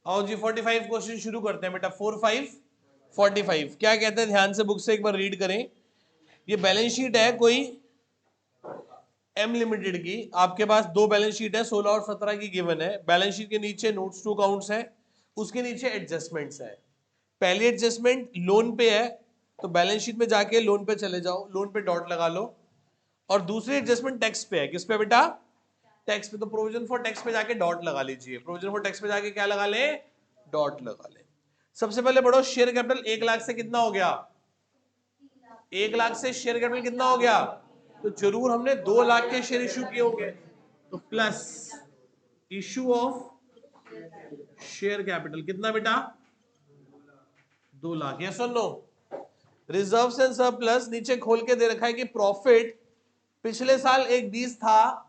आओ जी 45 क्वेश्चन शुरू करते हैं बेटा। 4 5 45 क्या कहते हैं, ध्यान से बुक से एक बार रीड करें। ये बैलेंस शीट है कोई एम लिमिटेड की। आपके पास दो बैलेंस शीट है, 16 और 17 की गिवन है। बैलेंस शीट के नीचे नोट्स टू अकाउंट्स है, उसके नीचे एडजस्टमेंट्स है। पहली एडजस्टमेंट लोन पे है, तो बैलेंस शीट में जाके लोन पे चले जाओ, लोन पे डॉट लगा लो। और दूसरी एडजस्टमेंट टैक्स पे है। किस पे बेटा? टैक्स पे। तो प्रोविजन फॉर टैक्स पे जाके डॉट लगा लीजिए। प्रोविजन फॉर टैक्स पे जाके क्या लगा ले? डॉट लगा ले। सबसे पहले पढ़ो, शेयर कैपिटल 1 लाख से कितना हो गया? 1 लाख से शेयर कैपिटल कितना हो गया? तो जरूर हमने 2 लाख के शेयर इश्यू किए होंगे, तो plus issue of share capital कितना बेटा? 2 लाख। यस और नो? रिजर्व्स एंड सरप्लस नीचे खोल के दे रखा है कि प्रॉफिट पिछले साल एक 20 था,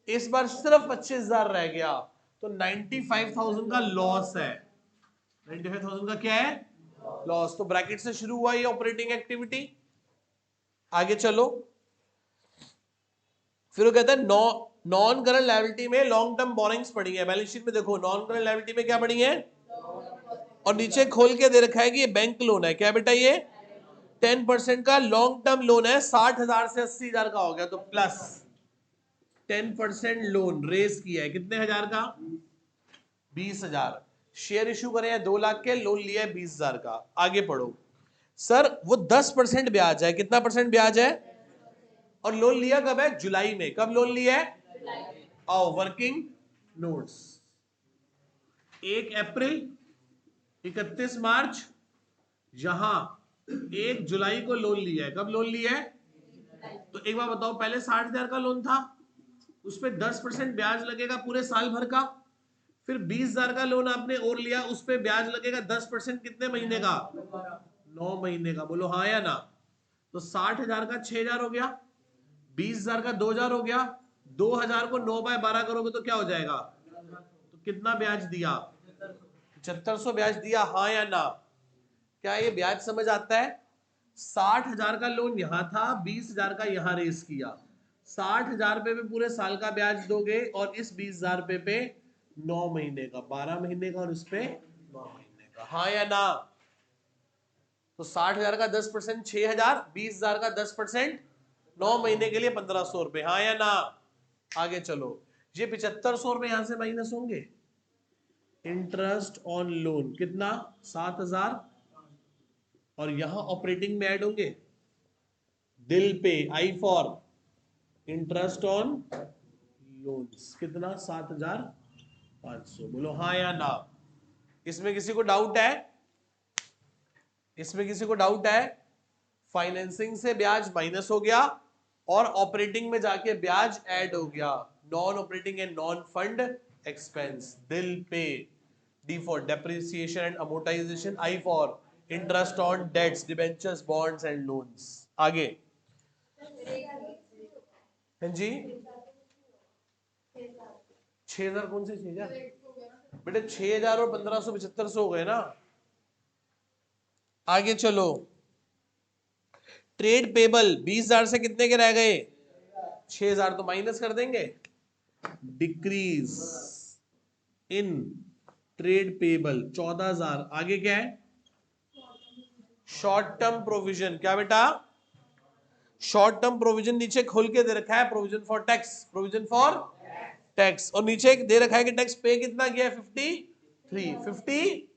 इस बार सिर्फ 25,000 रह गया, तो 95,000 का लॉस है। 95,000 का क्या है? लॉस। तो ब्रैकेट से शुरू हुआ ये ऑपरेटिंग एक्टिविटी। आगे चलो, फिर वो कहता है नॉन करंट लायबिलिटी में लॉन्ग टर्म बोरिंग्स पड़ी है। बैलेंस शीट में देखो नॉन करंट लायबिलिटी में क्या पड़ी है, और नीचे खोल के दे रखा है कि ये बैंक लोन है। क्या बेटा? ये 10% का लॉन्ग टर्म लोन है, 60,000 से 80,000 का हो गया, तो प्लस 10% लोन रेस किया है, कितने हजार का? 20,000। शेयर इश्यू करे हैं 2 लाख के, लोन लिया है 20,000 का। आगे पढ़ो। सर वो 10% ब्याज है, कितना परसेंट ब्याज है? और लोन लिया कब है? जुलाई में। कब लोन लिया है? आओ वर्किंग नोट्स, 1 अप्रैल, 31 मार्च, यहां 1 जुलाई को लोन लिया है। कब लोन लिया है? तो एक बार बताओ, पहले 60,000 का लोन था, उस पर 10% ब्याज लगेगा पूरे साल भर का। फिर 20,000 का लोन आपने और लिया, उस पर ब्याज लगेगा 10%, कितने महीने का? 9 महीने का। बोलो हाँ या ना? तो 60,000 का 6,000 हो गया, 20,000 का 2,000 हो गया, 2,000 को 9/12 करोगे तो क्या हो जाएगा? तो कितना ब्याज दिया? 7500 ब्याज दिया। हाँ या ना? क्या ये ब्याज समझ आता है? 60,000 का लोन यहां था, 20,000 का यहां रेस किया, 60,000 रुपए पे पूरे साल का ब्याज दोगे, और इस 20,000 रुपए पे 9 महीने का, 12 महीने का, और इस पे 9 महीने का। हाँ या ना? तो 60,000 का 10% 6,000, 20,000 का 10% 9 महीने के लिए 1,500 रुपए। हाँ या ना? आगे चलो, ये 7,500 रुपए यहां से माइनस होंगे। इंटरेस्ट ऑन लोन कितना? 7,000, और यहां ऑपरेटिंग में ऐड होंगे दिल पे, आई फॉर इंटरेस्ट ऑन लोन्स, कितना? 7,500। बोलो हाँ या ना? इसमें किसी को डाउट है? इसमें किसी को डाउट है? फाइनेंसिंग से ब्याज माइनस हो गया, और ऑपरेटिंग में जाके ब्याज ऐड हो गया। Non operating and non fund expense. दिल पे, D for depreciation and amortization, I for interest on debts, debentures, bonds and loans. आगे हाँ जी, 6,000 कौन से 6,000 बेटे? 6,000 और 1,500 7,500 हो गए ना। आगे चलो, ट्रेड पेबल 20,000 से कितने के रह गए? 6,000, तो माइनस कर देंगे। Decrease in trade payable 14,000। आगे क्या है? Short term provision. क्या बेटा? शॉर्ट टर्म प्रोविजन नीचे खोल के दे रखा है, provision for tax, provision for tax, और नीचे दे रखा है कि टैक्स पे कितना किया है? 50।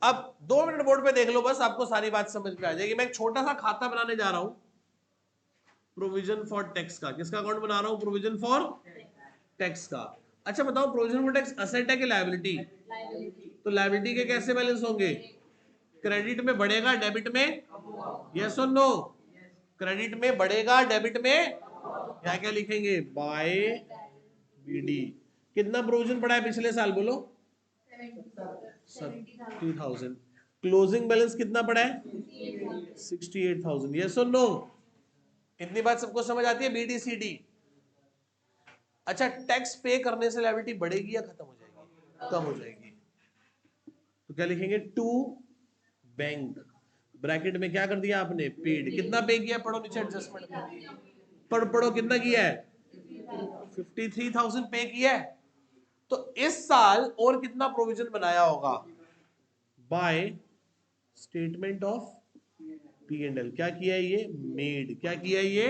अब 2 मिनट बोर्ड पे देख लो, बस आपको सारी बात समझ में आ जाएगी। मैं एक छोटा सा खाता बनाने जा रहा हूं प्रोविजन फॉर टैक्स का। किसका अकाउंट बना रहा हूं? प्रोविजन फॉर टैक्स का। अच्छा बताओ, प्रोविजन फॉर टैक्स असेट है कि लायबिलिटी? तो लायबिलिटी के कैसे बैलेंस होंगे? क्रेडिट में बढ़ेगा, डेबिट में? यस और नो? क्रेडिट में बढ़ेगा, डेबिट में? क्या क्या लिखेंगे? Bye BD. कितना प्रोविजन पड़ा है पिछले साल? बोलो 70,000। क्लोजिंग बैलेंस कितना पड़ा है? 68,000। यस और नो? इतनी बात सबको समझ आती है? बीडीसीडी। अच्छा, टैक्स पे करने से लायबिलिटी बढ़ेगी या खत्म हो जाएगी? कम हो जाएगी। तो क्या लिखेंगे? टू बैंक, ब्रैकेट में क्या कर दिया आपने? पेड। कितना पे किया? पढ़ो नीचे एडजस्टमेंट में, पढ़ो कितना किया है? 53,000 पे किया है। तो इस साल और कितना प्रोविजन बनाया होगा बाय स्टेटमेंट ऑफ P&L? क्या किया है ये? मेड। क्या किया है ये?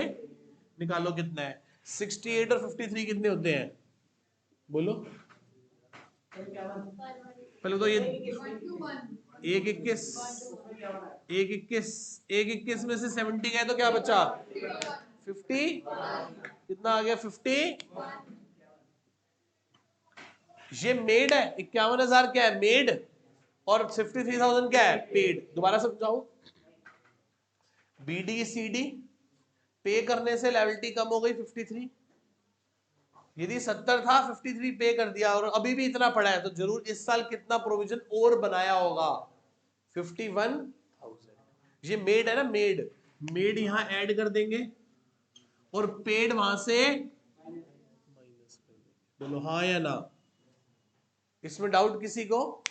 निकालो कितना है। 68 और 53 कितने होते हैं? बोलो पहले तो ये 121 121 में से 70 गए तो क्या बचा? 50। कितना आ गया? 50। ये मेड है। 51,000 क्या है? मेड। और 53,000 क्या है? पेड। दोबारा समझाओ। BD/CD पे करने से लायबिलिटी कम हो गई 53। यदि 70 था 53 पे कर दिया और अभी भी इतना पड़ा है तो जरूर इस साल कितना प्रोविजन और बनाया होगा? 51,000। ये मेड है ना, मेड। मेड यहां ऐड कर देंगे और पेड वहां से माइनस कर देंगे। बोलो हाँ या ना। इसमें डाउट किसी को?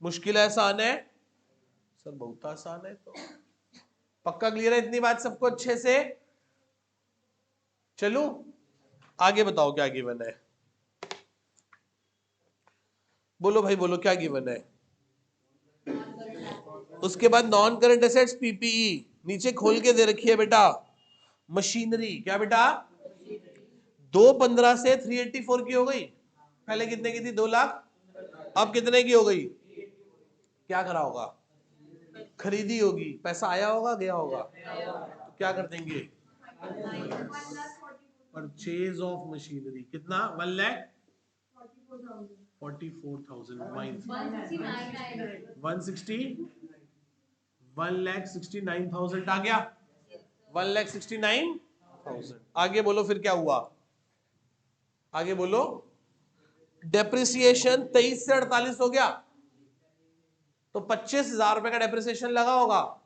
मुश्किल है, आसान है? सर बहुत आसान है। तो पक्का क्लियर है इतनी बात सबको अच्छे से? चलो आगे बताओ क्या गिवन है। बोलो भाई बोलो क्या गिवन है। उसके बाद नॉन करंट एसेट्स PPE नीचे खोल के दे रखी है बेटा। मशीनरी क्या बेटा? 215 से 384 की हो गई। पहले कितने की थी? 2 लाख। अब कितने की हो गई? क्या करा होगा? खरीदी होगी। पैसा आया होगा गया होगा? तो क्या कर देंगे? परचेज ऑफ मशीनरी कितना? 1,44,000 माइनस 160 1,69,000 आ गया। 1,69,000। आगे बोलो फिर क्या हुआ? आगे बोलो। डेप्रिसिएशन 23 से 48 हो गया तो 25,000 रुपए का डेप्रिसिएशन लगा होगा।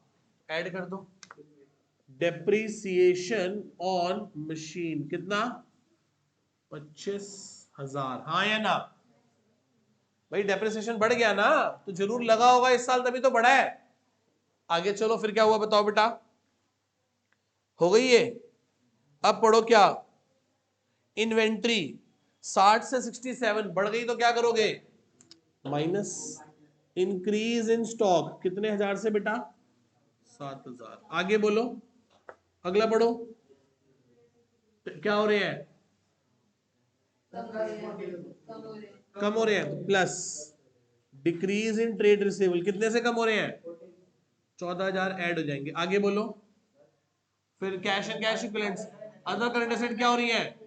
ऐड कर दो। डेप्रिसिएशन ऑन मशीन कितना? 25,000। हाँ या ना? भाई डेप्रिसिएशन बढ़ गया ना तो जरूर लगा होगा इस साल, तभी तो बढ़ा है। आगे चलो फिर क्या हुआ बताओ बेटा। हो गई ये? अब पढ़ो क्या? इन्वेंट्री 60 से 67 बढ़ गई तो क्या करोगे? माइनस। इंक्रीज इन स्टॉक कितने हजार से बेटा? 7,000। आगे बोलो। अगला पढ़ो। क्या हो रहे हैं? कम हो रहे हैं। Plus decrease in trade receivable कितने से कम हो रहे हैं? 14,000 ऐड हो जाएंगे। आगे बोलो। फिर cash and cash equivalents other current asset क्या हो रही है?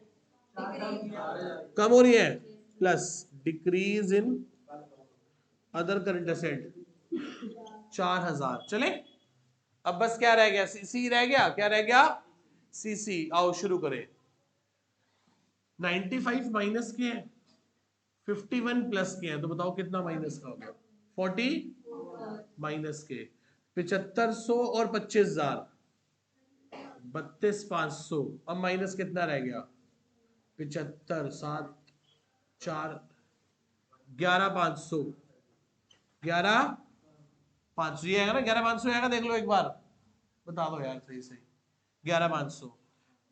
कम हो रही है। Plus decrease in other current asset 4,000। चले अब बस क्या रह गया? सीसी रह गया। क्या रह गया? सीसी। आओ शुरू करें। 95 माइनस के हैं, 51 प्लस के हैं तो बताओ कितना माइनस का होगा? 40 माइनस के 7500 और 25,000 32,500। अब माइनस कितना रह गया? 75 7 4 11,500 11,500 ये आएगा ना? 11,500 आएगा। देख लो एक बार बता दो यार सही सही। 11,500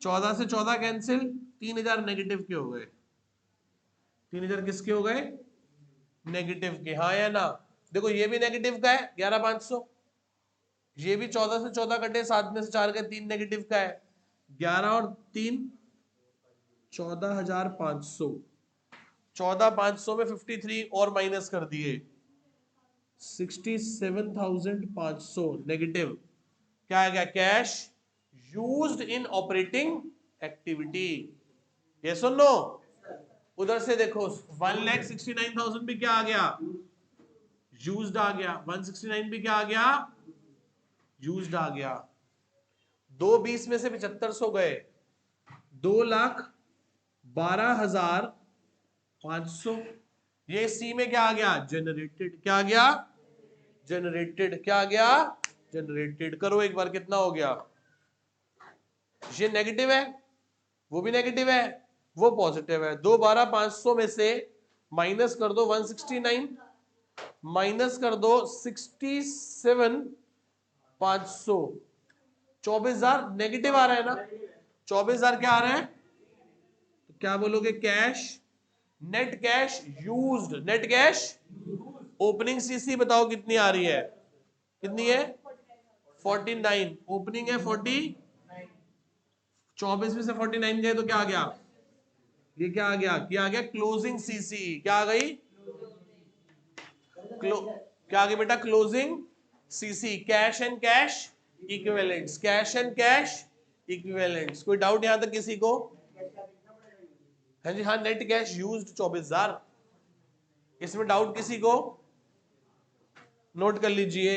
14 से 14 कैंसिल 3,000 नेगेटिव के हो गए। 3,000 किसके हो गए? नेगेटिव के। हाँ या ना? देखो ये भी नेगेटिव का है 11,500। ये भी 14 से 14 कटे 7 में से 4 का 3 नेगेटिव का है। 11 और 3 14,500। 14,500 में 53 और माइनस कर दिए 67,500 नेगेटिव। क्या आ गया? Cash used in operating activity. ये सुन लो। उधर से देखो 1,69,000 भी क्या आ गया? यूज्ड आ गया। 169 भी क्या आ गया? यूज्ड आ गया। 220 में से 7,500 गए। 2,12,500। ये सी में क्या आ गया? जनरेटेड। क्या आ गया? जनरेटेड। क्या आ गया? जनरेटेड। करो एक बार कितना हो गया? ये नेगेटिव है, वो भी नेगेटिव है, वो पॉजिटिव है। 2,12,500 में से माइनस कर दो 169, माइनस कर दो 67,500। 24,000 नेगेटिव आ रहा है ना? 24,000 क्या आ रहा है? तो क्या बोलोगे? Cash net cash used, net cash opening CC बताओ कितनी आ रही है, कितनी है 49, ओपनिंग है 40, 24 में से 49 गए तो क्या आ गया, ये क्या आ गया, क्या आ गया क्लोजिंग सीसी, क्या आ गई क्या आ गई बेटा closing CC, cash and cash equivalents, cash and cash equivalents. कोई डाउट यहां तक किसी को? हाँ जी हाँ, नेट कैश यूज्ड 24,000, इसमें डाउट किसी को? नोट कर लीजिए